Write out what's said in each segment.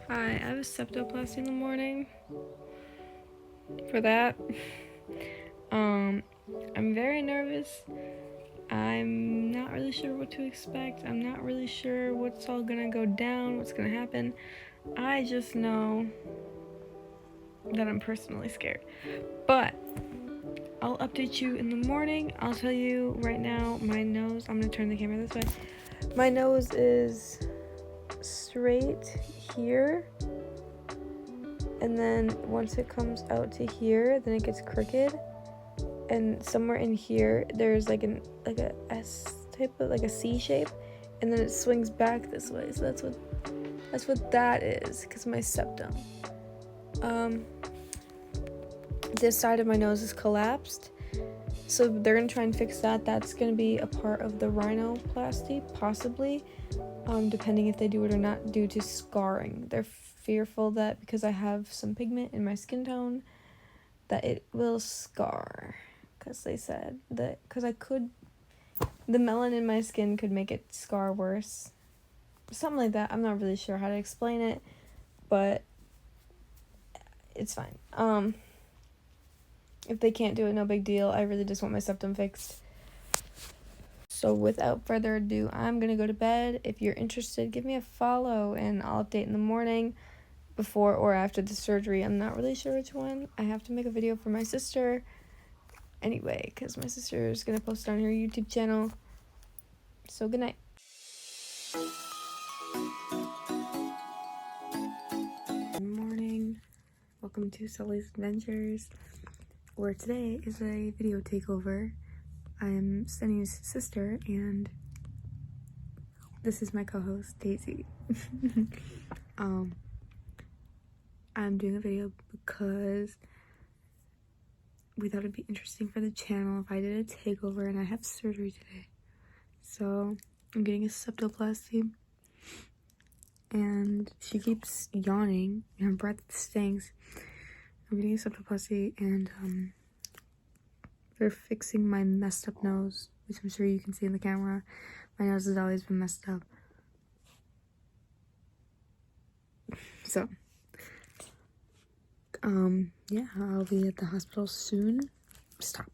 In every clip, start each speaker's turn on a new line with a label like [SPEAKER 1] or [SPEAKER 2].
[SPEAKER 1] Hi, I have a septoplasty in the morning. For that, I'm very nervous. I'm not really sure what to expect. I'm not really sure what's all gonna go down, what's gonna happen. I just know that I'm personally scared. But I'll update you in the morning. I'll tell you right now, my nose, I'm gonna turn the camera this way. My nose is straight here. And then once it comes out to here, then it gets crooked. And somewhere in here, there's like a S type of, like a C shape, and then it swings back this way. So that's what that is, because my septum. This side of my nose is collapsed, so they're gonna try and fix that. That's gonna be a part of the rhinoplasty, possibly, depending if they do it or not, due to scarring. They're fearful that because I have some pigment in my skin tone, that it will scar. Because they said that, because the melanin in my skin could make it scar worse. Something like that. I'm not really sure how to explain it, but it's fine. If they can't do it, no big deal. I really just want my septum fixed. So without further ado, I'm gonna go to bed. If you're interested, give me a follow and I'll update in the morning before or after the surgery. I'm not really sure which one. I have to make a video for my sister anyway, because my sister is gonna post it on her YouTube channel. So good night. Good morning. Welcome to Sully's Adventures, where today is a video takeover. I'm Sunny's sister, and this is my co-host, Daisy. I'm doing a video because we thought it'd be interesting for the channel if I did a takeover, and I have surgery today. So I'm getting a septoplasty, and she keeps yawning, and her breath stinks. I'm getting a septoplasty, and they're fixing my messed up nose, which I'm sure you can see in the camera. My nose has always been messed up. So, yeah, I'll be at the hospital soon. Stop.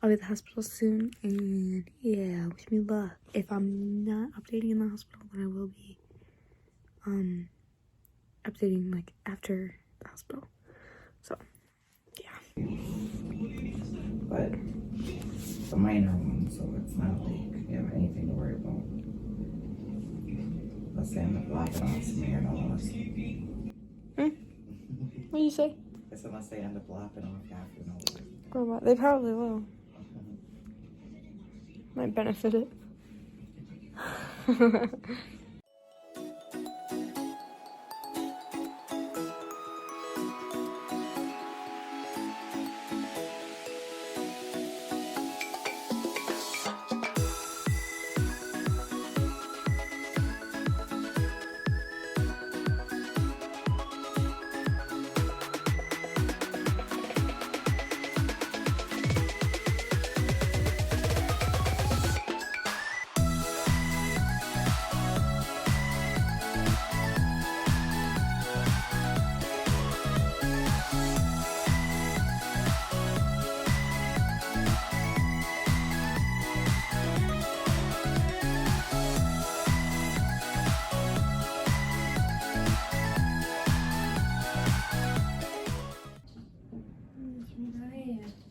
[SPEAKER 1] I'll be at the hospital soon, and yeah, wish me luck. If I'm not updating in the hospital, then I will be, updating, like, after the hospital. So, yeah.
[SPEAKER 2] But it's a minor one, so it's not like you have anything to worry about. Unless they end up laughing on me or not us.
[SPEAKER 1] What do you say?
[SPEAKER 2] It's unless they end up laughing off after no worries.
[SPEAKER 1] Oh, they probably will. Might benefit it.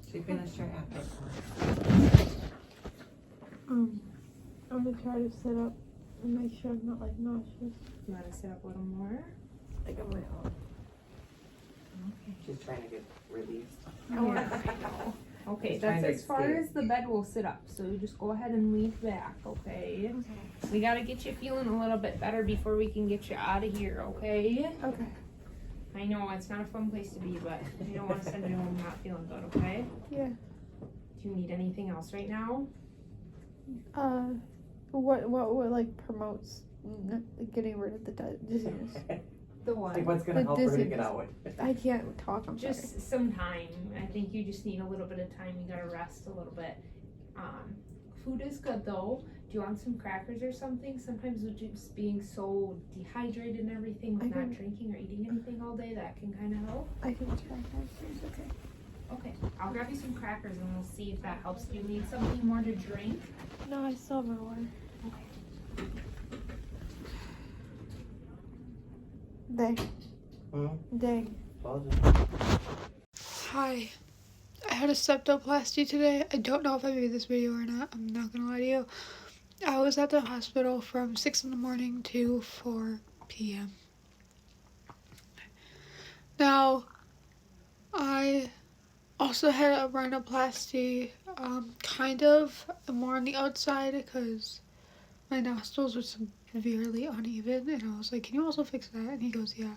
[SPEAKER 2] She finished her epic.
[SPEAKER 1] I'm gonna try to sit up and make sure I'm not like nauseous.
[SPEAKER 3] You want to sit up a little more?
[SPEAKER 1] Like I'm like, oh.
[SPEAKER 3] Okay.
[SPEAKER 2] She's trying to get released.
[SPEAKER 3] Oh, yeah, I know. Okay,
[SPEAKER 2] Just trying
[SPEAKER 3] that's
[SPEAKER 2] to
[SPEAKER 3] as far
[SPEAKER 2] escape.
[SPEAKER 3] as the bed will sit up. So you just go ahead and lean back, okay? We gotta get you feeling a little bit better before we can get you out of here, okay?
[SPEAKER 1] Okay.
[SPEAKER 3] I know it's not a fun place to be, but you don't want to send you home not feeling good, okay?
[SPEAKER 1] Yeah.
[SPEAKER 3] Do you need anything else right now?
[SPEAKER 1] What like promotes getting rid of the disease?
[SPEAKER 3] The one.
[SPEAKER 2] Like what's gonna
[SPEAKER 1] The
[SPEAKER 2] help her to
[SPEAKER 1] dizziness.
[SPEAKER 2] get out?
[SPEAKER 1] I can't talk. I'm sorry.
[SPEAKER 3] Just some time. I think you just need a little bit of time. You gotta rest a little bit. Food is good though. Do you want some crackers or something? Sometimes with just being so dehydrated and everything, with not drinking or eating anything all day, that can kind of help.
[SPEAKER 1] I can try crackers, okay.
[SPEAKER 3] Okay, I'll grab you some crackers and we'll see if that helps. Do you need something more to drink?
[SPEAKER 1] No, I still have my water.
[SPEAKER 3] Okay.
[SPEAKER 1] Dang. Hi. I had a septoplasty today. I don't know if I made this video or not. I'm not gonna lie to you. I was at the hospital from 6 in the morning to 4 p.m. Now, I also had a rhinoplasty, kind of more on the outside because my nostrils were severely uneven, and I was like, can you also fix that? And he goes, yeah.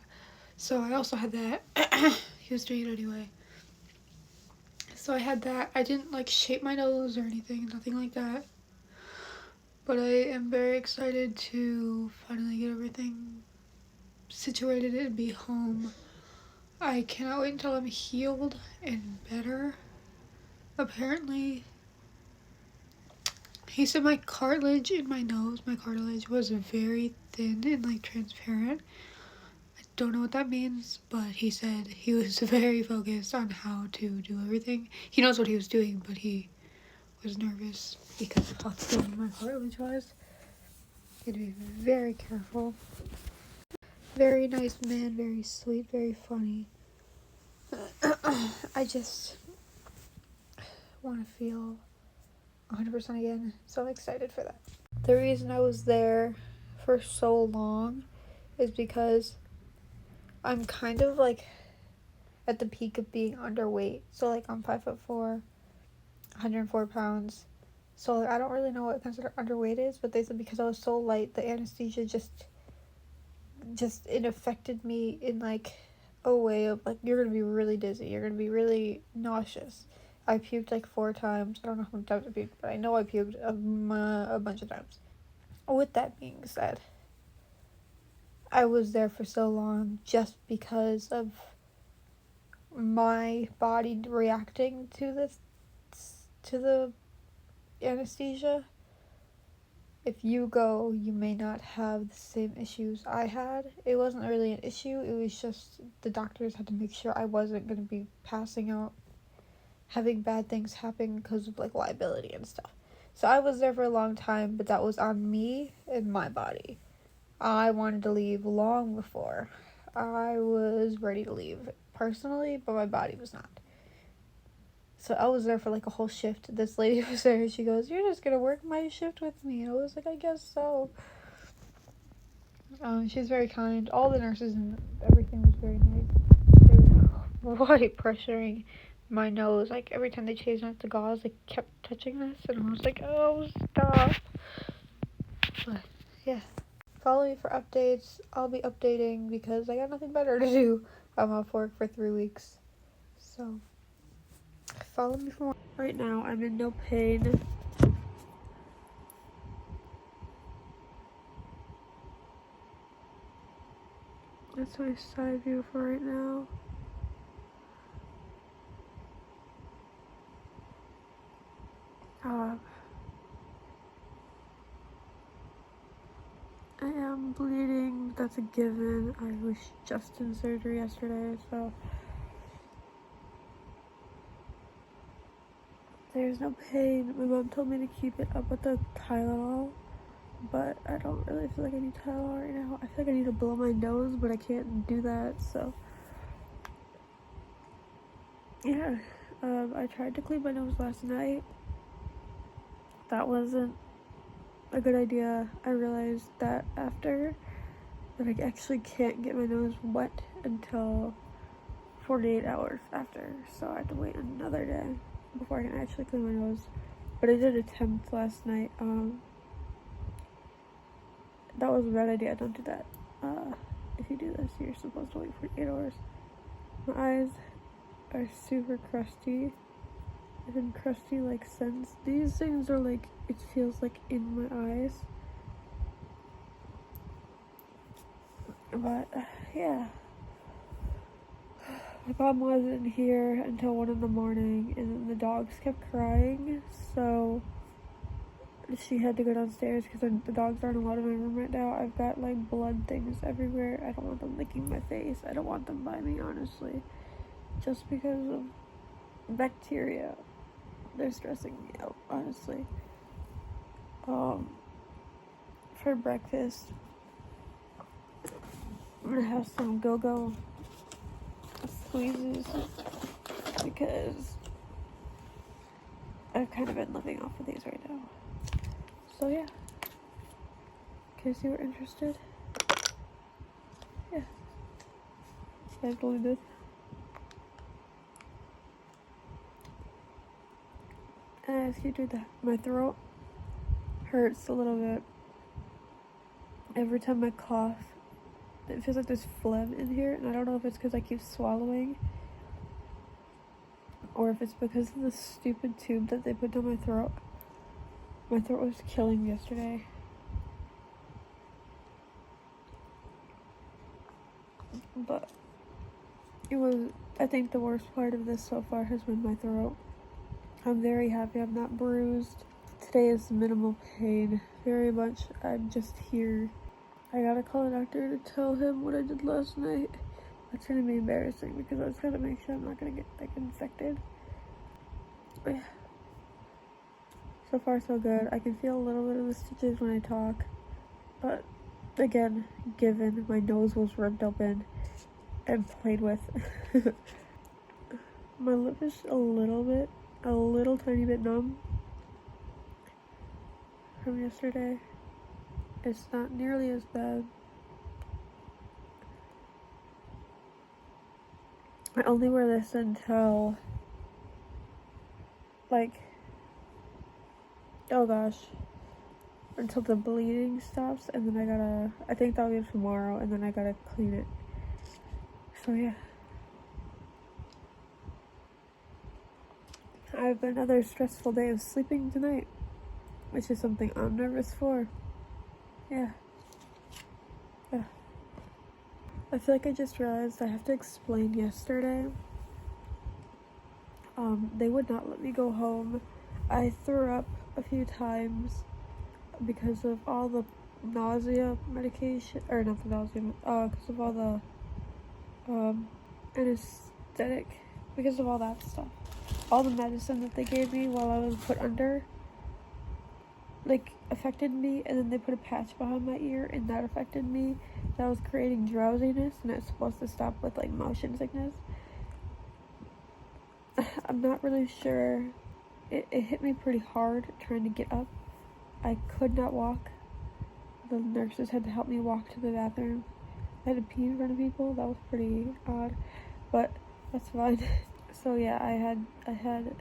[SPEAKER 1] So I also had that. He was doing it anyway. So I had that. I didn't like shape my nose or anything, nothing like that. But I am very excited to finally get everything situated and be home. I cannot wait until I'm healed and better. Apparently, he said my cartilage in my nose, my cartilage was very thin and like transparent. I don't know what that means, but he said he was very focused on how to do everything. He knows what he was doing, but he was nervous because of how thin my cartilage was. He had to be very careful. Very nice man, very sweet, very funny. I just want to feel 100% again, so I'm excited for that. The reason I was there for so long is because I'm kind of like at the peak of being underweight. So like I'm 5'4", 104 pounds. So like, I don't really know what considered underweight is, but they said because I was so light, the anesthesia just it affected me in like a way of like, you're gonna be really dizzy, you're gonna be really nauseous. I puked like 4 times. I don't know how many times I puked, but I know I puked a bunch of times. With that being said, I was there for so long just because of my body reacting to the anesthesia. If you go, you may not have the same issues I had. It wasn't really an issue, it was just the doctors had to make sure I wasn't going to be passing out, having bad things happen because of like liability and stuff. So I was there for a long time, but that was on me and my body. I wanted to leave long before I was ready to leave personally, but my body was not. So I was there for like a whole shift. This lady was there, she goes, you're just gonna work my shift with me. I was like, I guess so. She's very kind. All the nurses and everything was very nice. They were quite pressuring my nose. Like every time they changed out the gauze, they kept touching this, and I was like, oh, stop. But yeah. Follow me for updates. I'll be updating because I got nothing better to do. I'm off work for 3 weeks. So follow me for more. Right now, I'm in no pain. That's my side view for right now. I am bleeding. That's a given. I was just in surgery yesterday, so there's no pain. My mom told me to keep it up with the Tylenol, but I don't really feel like I need Tylenol right now. I feel like I need to blow my nose, but I can't do that, so yeah. I tried to clean my nose last night. That wasn't a good idea. I realized that after that I actually can't get my nose wet until 48 hours after, so I have to wait another day before I can actually clean my nose. But I did attempt last night. That was a bad idea. Don't do that. If you do this, you're supposed to wait 48 hours. My eyes are super crusty. I've been crusty like since. These things are like, it feels like in my eyes. But yeah, my mom wasn't here until 1 in the morning, and then the dogs kept crying, so she had to go downstairs because the dogs aren't allowed in my room right now. I've got like blood things everywhere. I don't want them licking my face. I don't want them by me, honestly. Just because of bacteria. They're stressing me out, honestly. For breakfast, I'm gonna have some go-go squeezes because I've kind of been living off of these right now. So yeah, in case you were interested, yeah, I totally did. And I ask you to do that. My throat hurts a little bit every time I cough. It feels like there's phlegm in here, and I don't know if it's because I keep swallowing or if it's because of the stupid tube that they put down my throat. My throat was killing me yesterday. But it was, I think the worst part of this so far has been my throat. I'm very happy I'm not bruised. Today is minimal pain, very much. I'm just here. I gotta call the doctor to tell him what I did last night. That's gonna be embarrassing because I just gotta make sure I'm not gonna get like infected. But yeah. So far so good. I can feel a little bit of the stitches when I talk. But again, given my nose was ripped open and played with. My lip is a little tiny bit numb from yesterday. It's not nearly as bad. I only wear this until like, oh gosh, until the bleeding stops, and then I think that'll be tomorrow, and then I gotta clean it. So yeah. I have another stressful day of sleeping tonight, which is something I'm nervous for. Yeah. I feel like I just realized I have to explain yesterday. They would not let me go home. I threw up a few times because of all the nausea medication, or not the nausea, because of all the anesthetic, because of all that stuff. All the medicine that they gave me while I was put under, like, affected me, and then they put a patch behind my ear, and that affected me. That was creating drowsiness, and it's supposed to stop with, like, motion sickness. I'm not really sure. It hit me pretty hard trying to get up. I could not walk. The nurses had to help me walk to the bathroom. I had to pee in front of people. That was pretty odd, but that's fine. So yeah, I had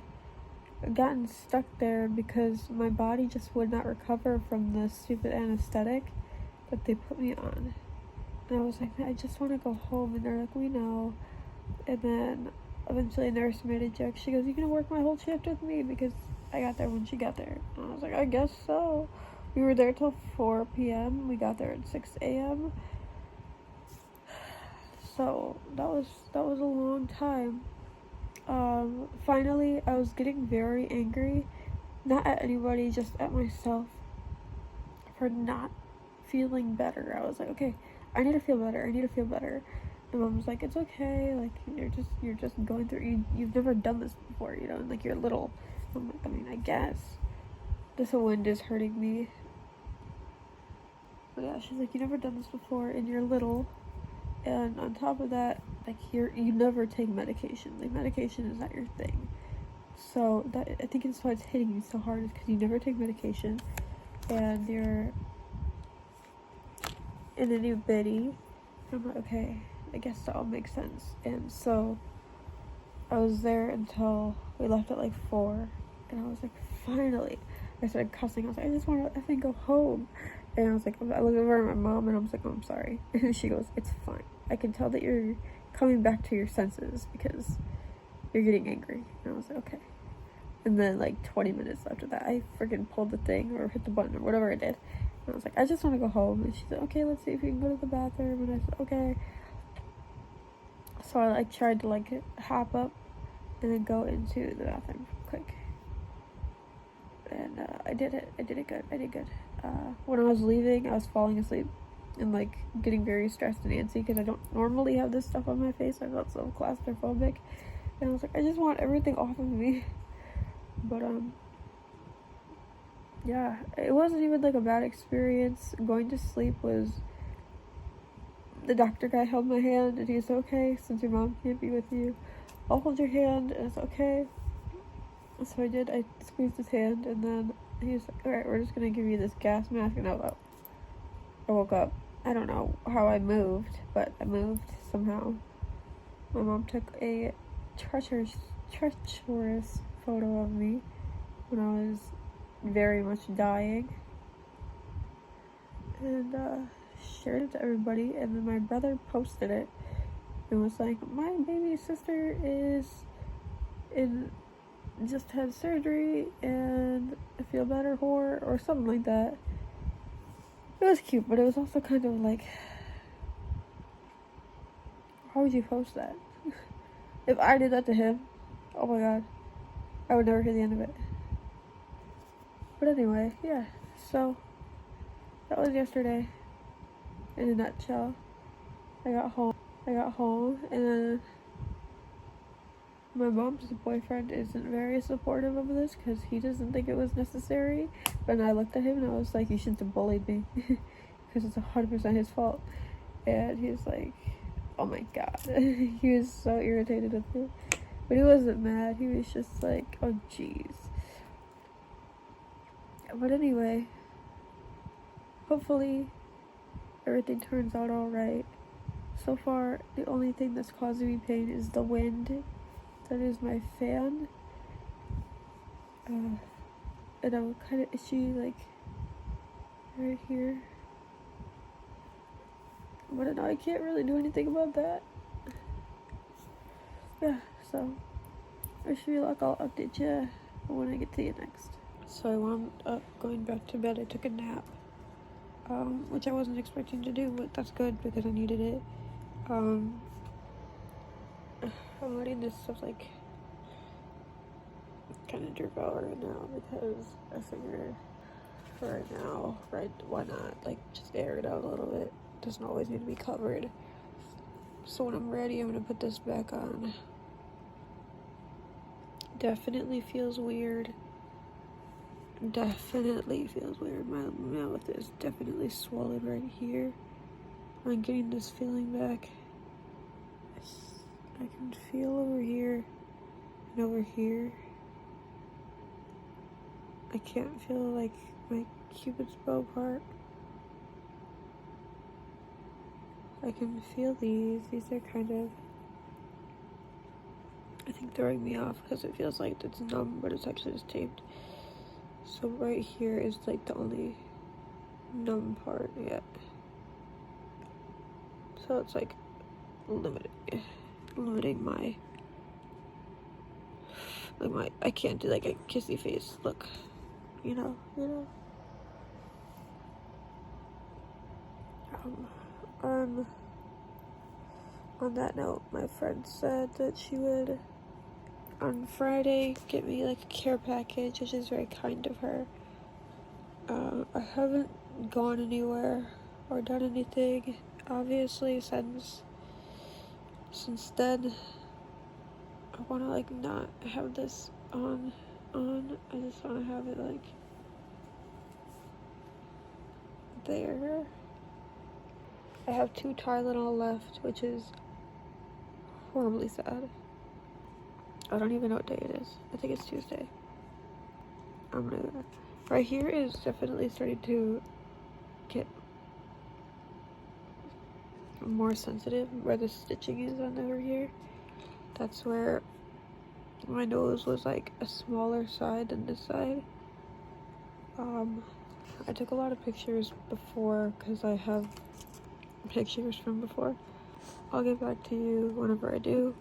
[SPEAKER 1] gotten stuck there because my body just would not recover from the stupid anesthetic that they put me on. And I was like, I just want to go home. And they're like, we know. And then eventually a nurse made a joke. She goes, you can work my whole shift with me because I got there when she got there. And I was like, I guess so. We were there till 4 p.m. We got there at 6 a.m. So that was a long time. Finally, I was getting very angry, not at anybody, just at myself for not feeling better. I was like, okay, I need to feel better. And Mom was like, it's okay, like, you're just going through, you've never done this before, you know, and like, you're little. I'm like, I mean, I guess. This wind is hurting me. But yeah, she's like, you've never done this before, and you're little. And on top of that, like, you never take medication. Like, medication is not your thing. So that, I think it's why it's hitting you so hard, is because you never take medication, and you're in a new bitty. I'm like, okay, I guess that all makes sense. And so I was there until we left at like 4, and I was like, finally. I started cussing. I was like, I just want to effing go home. And I was like, I looked over at my mom, and I was like, oh, I'm sorry. And she goes, it's fine. I can tell that you're coming back to your senses because you're getting angry. And I was like, okay. And then like 20 minutes after that, I freaking pulled the thing or hit the button or whatever I did. And I was like, I just want to go home. And she said, okay, let's see if you can go to the bathroom. And I said, okay. So I like tried to like hop up and then go into the bathroom quick. And I did it. I did it good. I did good. When I was leaving, I was falling asleep and like getting very stressed and antsy because I don't normally have this stuff on my face. I felt so claustrophobic, and I was like, I just want everything off of me. But yeah, it wasn't even like a bad experience. Going to sleep was, the doctor guy held my hand and he said, okay, since your mom can't be with you, I'll hold your hand, and it's okay. So I did. I squeezed his hand, and then he was like, alright, we're just gonna give you this gas mask. And I woke up. I don't know how I moved, but I moved somehow. My mom took a treacherous photo of me when I was very much dying, and shared it to everybody. And then my brother posted it and was like, my baby sister just had surgery and I feel better, or something like that. It was cute, but it was also kind of like, how would you post that? If I did that to him, oh my god, I would never hear the end of it. But anyway, yeah, so that was yesterday in a nutshell. I got home, and then my mom's boyfriend isn't very supportive of this because he doesn't think it was necessary. But I looked at him and I was like, you shouldn't have bullied me because it's 100% his fault. And he was like, oh my god. He was so irritated with me. But he wasn't mad. He was just like, oh jeez. But anyway, hopefully everything turns out alright. So far, the only thing that's causing me pain is the wind. That is my fan. And I'm kind of itchy, like, right here. But no, I can't really do anything about that. Yeah, so wish me luck. I'll update you when I get to you next. So I wound up going back to bed. I took a nap, which I wasn't expecting to do, but that's good because I needed it. I'm letting this stuff like kind of drip out right now because I figured right now, why not like just air it out a little bit. It doesn't always need to be covered. So when I'm ready, I'm gonna put this back on. Definitely feels weird. Definitely feels weird. My mouth is definitely swollen right here. I'm getting this feeling back. I can feel over here and over here. I can't feel like my cupid's bow part. I can feel these. These are kind of, I think, throwing me off because it feels like it's numb, but it's actually just taped. So right here is like the only numb part yet. So it's like limiting my, I can't do like a kissy face look, you know. On that note, my friend said that she would, on Friday, get me like a care package, which is very kind of her. I haven't gone anywhere or done anything, obviously, since then. I want to like not have this on. I just want to have it like there. I have 2 Tylenol left, which is horribly sad. I don't even know what day it is. I think it's Tuesday. Right here is definitely starting to get more sensitive where the stitching is on over here. That's where my nose was like a smaller side than this side. I took a lot of pictures before because I have pictures from before. I'll get back to you whenever I do.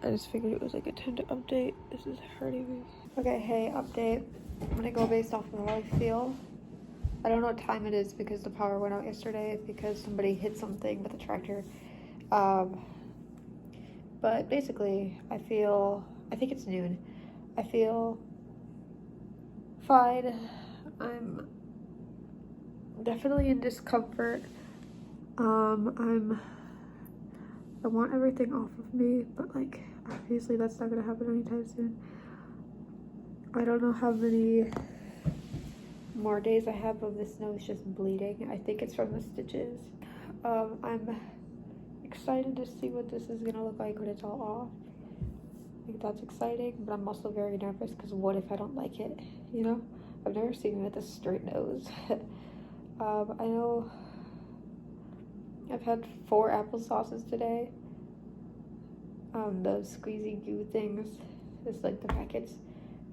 [SPEAKER 1] I just figured it was like a time to update. This is hurting me. Okay, hey, update. I'm gonna go based off of how I feel. I don't know what time it is because the power went out yesterday because somebody hit something with a tractor. But basically, I think it's noon. I feel
[SPEAKER 4] fine. I'm definitely in discomfort. I want everything off of me, but like obviously that's not gonna happen anytime soon. I don't know how many more days I have of this nose just bleeding. I think it's from the stitches. I'm excited to see what this is gonna look like when it's all off. I think that's exciting, but I'm also very nervous because what if I don't like it, you know? I've never seen me with a straight nose. I know I've had 4 applesauces today. Those squeezy goo things. It's like the packets.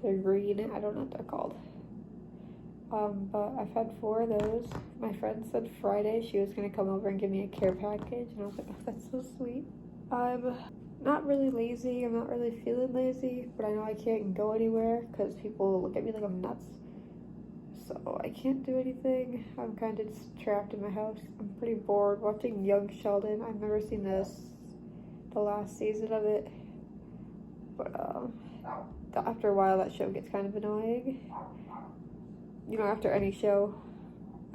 [SPEAKER 4] They're green. I don't know what they're called. But I've had 4 of those. My friend said Friday she was gonna come over and give me a care package, and I was like, oh, that's so sweet. I'm not really lazy. I'm not really feeling lazy, but I know I can't go anywhere because people look at me like I'm nuts. So I can't do anything. I'm kind of just trapped in my house. I'm pretty bored watching Young Sheldon. I've never seen the last season of it, but after a while that show gets kind of annoying. You know, after any show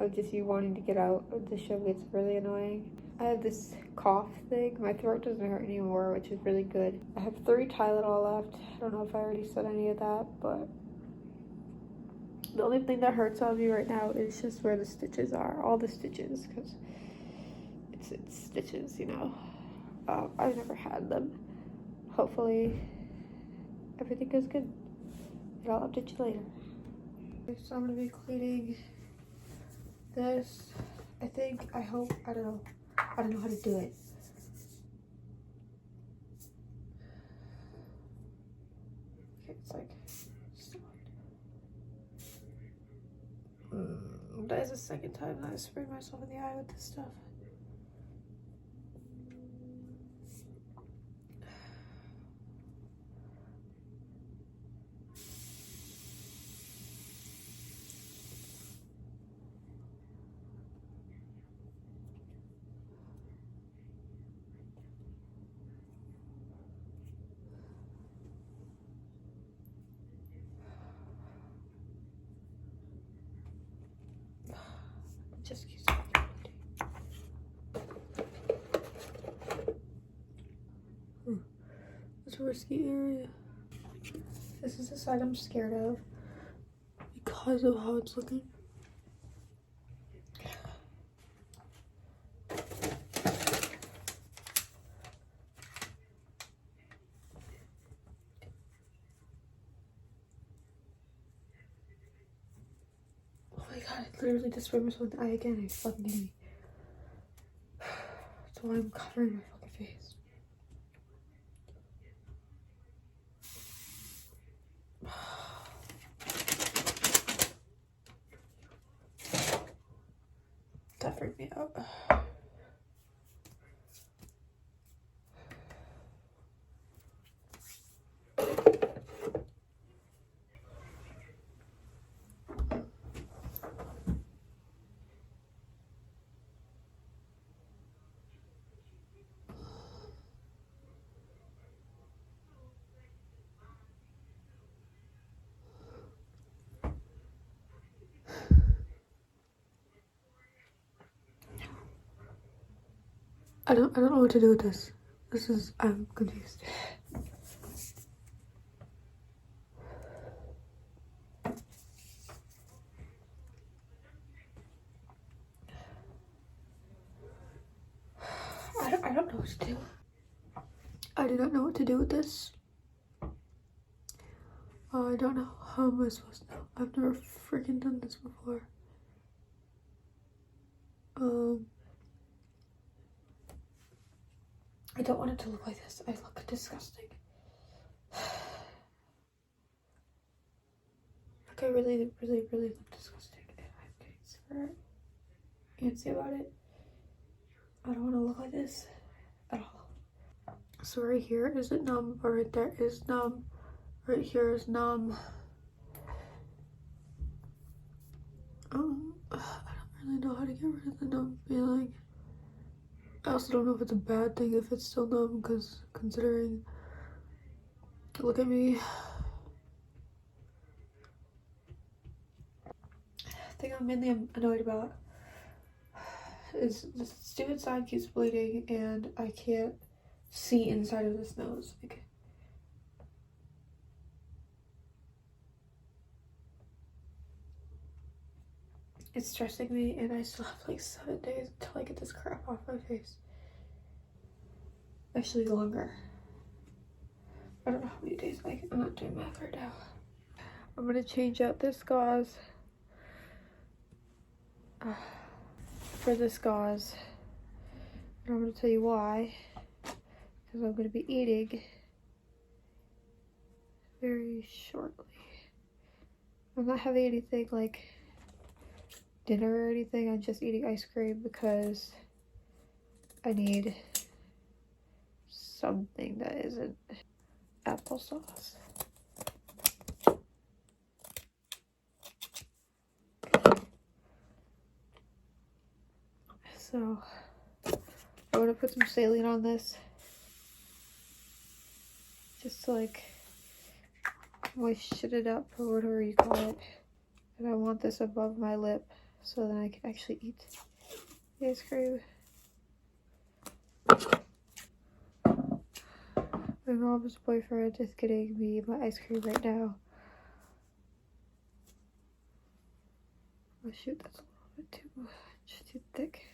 [SPEAKER 4] of just you wanting to get out, the show gets really annoying. I have this cough thing. My throat doesn't hurt anymore, which is really good. I have 3 Tylenol left. I don't know if I already said any of that, but the only thing that hurts on me right now is just where the stitches are. All the stitches, because it's stitches, you know. I've never had them. Hopefully everything goes good, and I'll update you later. So I'm gonna be cleaning this. I don't know how to do it. Okay, it's like that is the second time that I sprayed myself in the eye with this stuff. Just keeps It's a risky area. This is the side I'm scared of because of how it's looking. Oh my god, I literally just sprayed myself in the eye again. Are you fucking kidding me? That's why I'm covering my fucking face. That freaked me out. I don't know what to do with this. I'm confused. I don't know what to do. I do not know what to do with this. I don't know. How am I supposed to know? I've never freaking done this before. I don't want it to look like this. I look disgusting. Like I really, really, really look disgusting. And I'm getting super antsy about it. I don't want to look like this at all. So right here is it numb, or right there is numb. Right here is numb. I don't really know how to get rid of the numb feeling. I also don't know if it's a bad thing if it's still numb, because considering, look at me. thing I'm mainly annoyed about is the stupid side keeps bleeding and I can't see inside of this nose. Like, it's stressing me, and I still have like 7 days until I get this crap off my face. Actually longer. I don't know how many days, like, I'm not doing math right now. I'm gonna change out this gauze for this gauze. And I'm gonna tell you why. Because I'm gonna be eating very shortly. I'm not having anything like dinner or anything. I'm just eating ice cream because I need something that isn't applesauce. So I'm gonna put some saline on this just to like moisten it up or whatever you call it. And I want this above my lip so then I can actually eat the ice cream. My mom's boyfriend is getting me my ice cream right now. Oh shoot, that's a little bit too thick.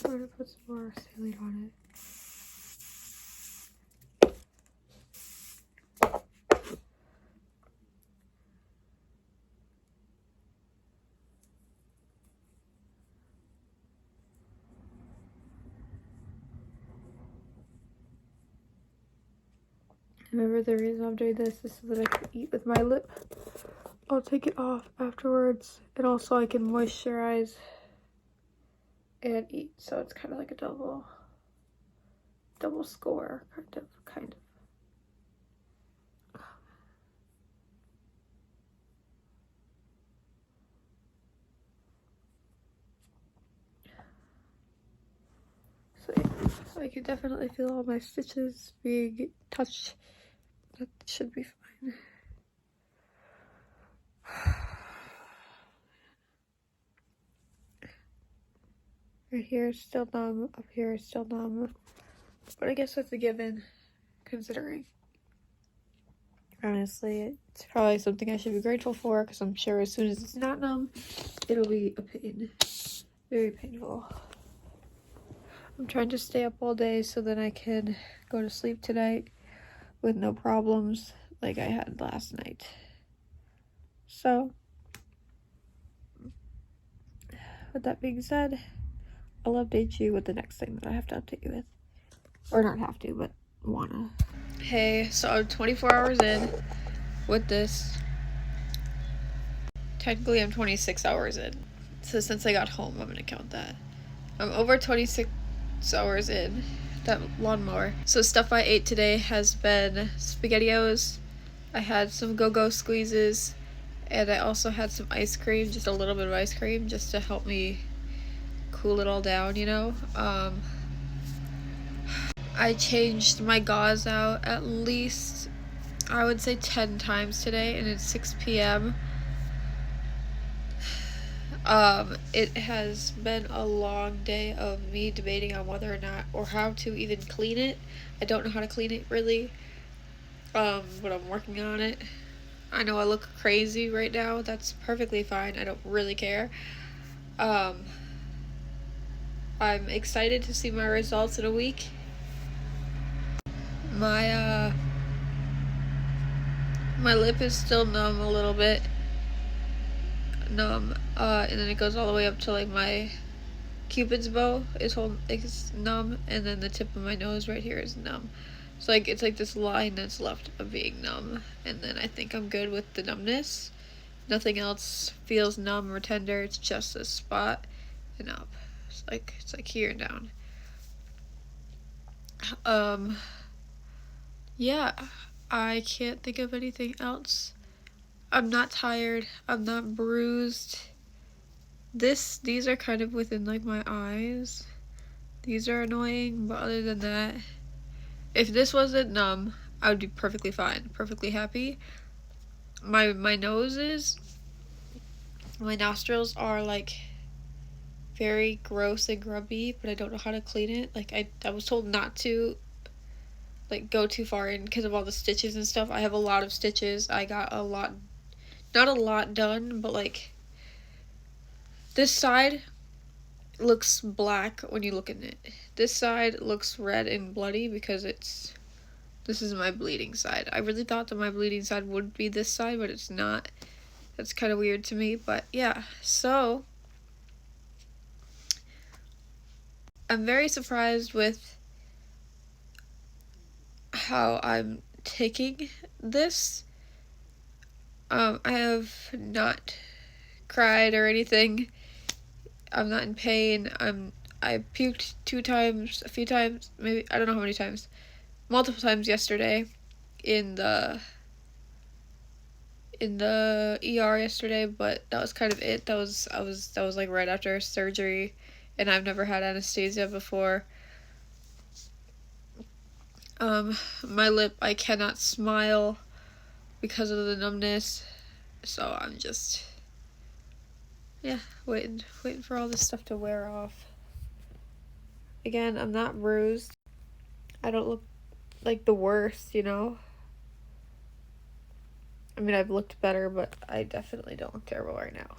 [SPEAKER 4] Okay, I'm gonna put some more saline on it. Remember, the reason I'm doing this is so that I can eat with my lip. I'll take it off afterwards, and also I can moisturize and eat, so it's kind of like a double score, kind of. So yeah, I can definitely feel all my stitches being touched. That should be fine. Right here is still numb, up here is still numb. But I guess that's a given, considering. Honestly, it's probably something I should be grateful for, because I'm sure as soon as it's not numb, it'll be a pain. Very painful. I'm trying to stay up all day so that I can go to sleep tonight with no problems like I had last night. So, with that being said, I'll update you with the next thing that I have to update you with. Or not have to, but wanna. Hey, so I'm 24 hours in with this. Technically, I'm 26 hours in. So since I got home, I'm gonna count that. I'm over 26 hours in that lawnmower. So stuff I ate today has been SpaghettiOs. I had some go-go squeezes, and I also had some ice cream, just a little bit of ice cream, just to help me cool it all down, you know. I changed my gauze out at least, I would say 10 times today, and it's 6 p.m. It has been a long day of me debating on whether or not, or how to even clean it. I don't know how to clean it really, but I'm working on it. I know I look crazy right now. That's perfectly fine. I don't really care. I'm excited to see my results in a week. My lip is still numb a little bit. Numb, and then it goes all the way up to like my Cupid's bow is numb, and then the tip of my nose right here is numb. So like it's like this line that's left of being numb, and then I think I'm good with the numbness. Nothing else feels numb or tender. It's just this spot and up. It's like here and down. Yeah, I can't think of anything else. I'm not tired. I'm not bruised. These are kind of within like my eyes. These are annoying, but other than that, if this wasn't numb,
[SPEAKER 1] I would be perfectly fine, perfectly happy. My nose my nostrils are like very gross and grubby, but I don't know how to clean it. Like I was told not to like go too far in because of all the stitches and stuff. I have a lot of stitches. I got a lot, not a lot done, but like this side looks black when you look in it. This side looks red and bloody because this is my bleeding side. I really thought that my bleeding side would be this side, but it's not. That's kind of weird to me, but yeah. So I'm very surprised with how I'm taking this. I have not cried or anything. I'm not in pain. I puked 2 times, a few times, maybe I don't know how many times. Multiple times yesterday in the ER yesterday, but that was kind of it. That was like right after surgery, and I've never had anesthesia before. My lip, I cannot smile because of the numbness, so I'm just, yeah, waiting for all this stuff to wear off. Again, I'm not bruised. I don't look like the worst, you know? I mean, I've looked better, but I definitely don't look terrible right now.